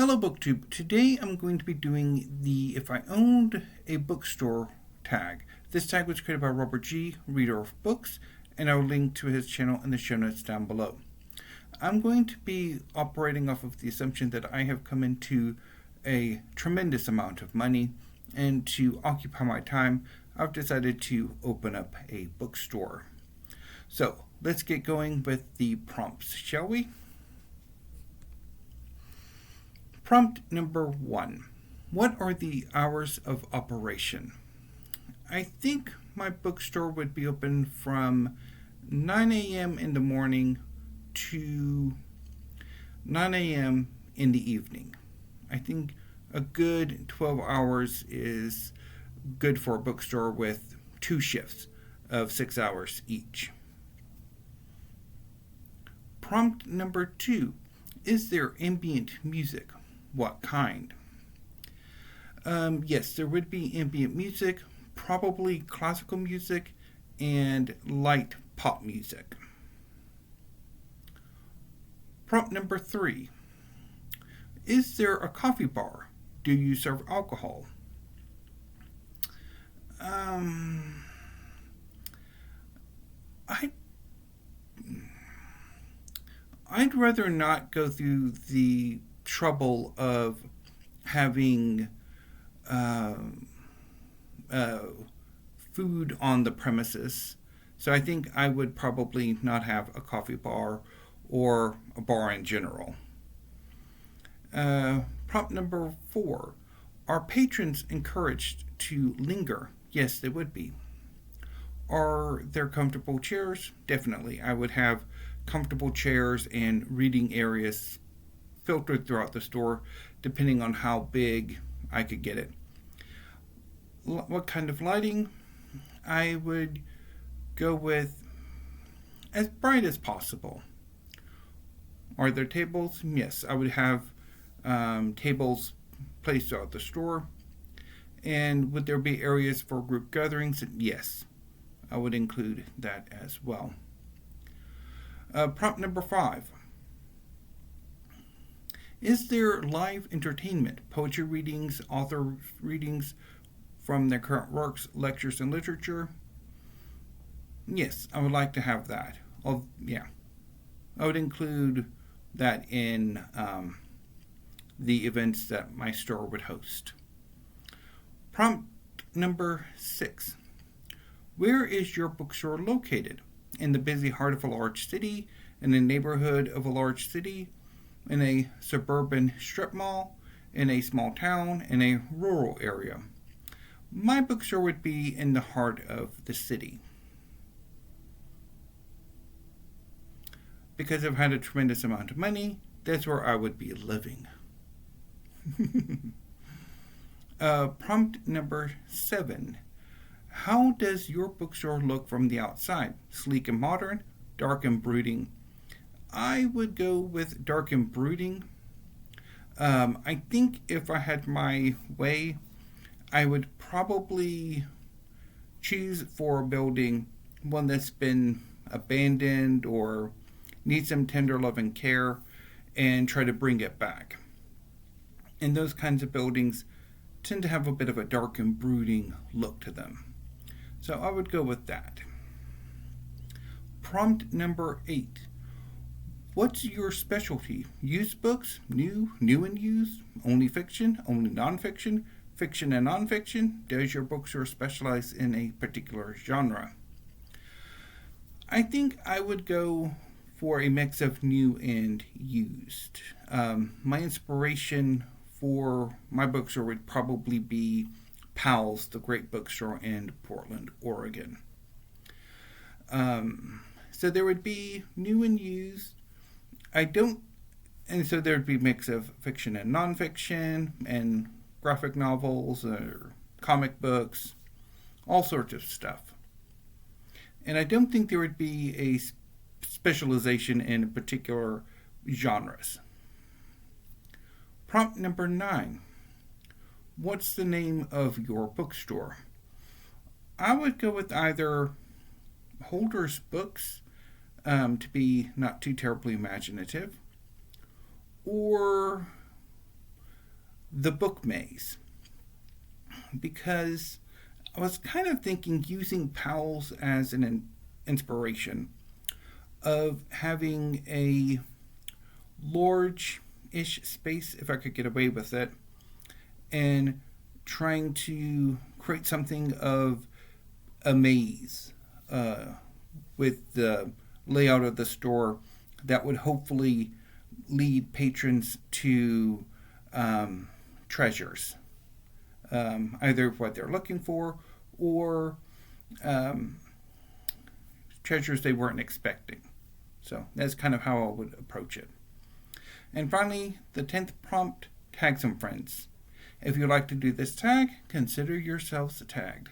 Hello BookTube. Today I'm going to be doing the If I Owned a Bookstore tag. This tag was created by Robert G., reader of books, and I will link to his channel in the show notes down below. I'm going to be operating off of the assumption that I have come into a tremendous amount of money, and to occupy my time, I've decided to open up a bookstore. So let's get going with the prompts, shall we? Prompt number 1. What are the hours of operation? I think my bookstore would be open from 9 a.m. in the morning to 9 a.m. in the evening. I think a good 12 hours is good for a bookstore with 2 shifts of 6 hours each. Prompt number 2. Is there ambient music? What kind? Yes, there would be ambient music, probably classical music, and light pop music. Prompt number 3. Is there a coffee bar? Do you serve alcohol? I'd rather not go through the trouble of having food on the premises. So I think I would probably not have a coffee bar or a bar in general. Prompt number 4. Are patrons encouraged to linger? Yes, they would be. Are there comfortable chairs? Definitely. I would have comfortable chairs and reading areas filtered throughout the store, depending on how big I could get it. What kind of lighting? I would go with as bright as possible. Are there tables? Yes, I would have tables placed throughout the store. And would there be areas for group gatherings? Yes, I would include that as well. Prompt number 5. Is there live entertainment, poetry readings, author readings from their current works, lectures, and literature? Yes, I would like to have that. I would include that in the events that my store would host. Prompt number 6. Where is your bookstore located? In the busy heart of a large city, in the neighborhood of a large city, in a suburban strip mall, in a small town, in a rural area? My bookstore would be in the heart of the city. Because I've had a tremendous amount of money, that's where I would be living. Prompt number 7. How does your bookstore look from the outside? Sleek and modern, dark and brooding? I would go with dark and brooding. I think if I had my way, I would probably choose for a building one that's been abandoned or needs some tender love and care, and try to bring it back. And those kinds of buildings tend to have a bit of a dark and brooding look to them. So I would go with that. Prompt number 8. What's your specialty? Used books? New and used? Only fiction? Only nonfiction? Fiction and nonfiction? Does your bookstore specialize in a particular genre? I think I would go for a mix of new and used. My inspiration for my bookstore would probably be Powell's, the great bookstore in Portland, Oregon. So there would be new and used. And so there would be a mix of fiction and nonfiction, and graphic novels, or comic books, all sorts of stuff. And I don't think there would be a specialization in particular genres. Prompt number 9. What's the name of your bookstore? I would go with either Holder's Books, to be not too terribly imaginative, or the book maze, because I was kind of thinking using Powell's as an inspiration of having a large-ish space, if I could get away with it, and trying to create something of a maze with the layout of the store that would hopefully lead patrons to treasures, either what they're looking for or um, treasures they weren't expecting. So that's kind of how I would approach it. And finally, the 10th prompt, tag some friends. If you'd like to do this tag, consider yourselves tagged.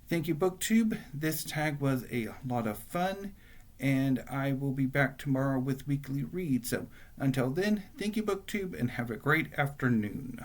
Thank you, BookTube. This tag was a lot of fun, and I will be back tomorrow with weekly reads. So until then, thank you, BookTube, and have a great afternoon.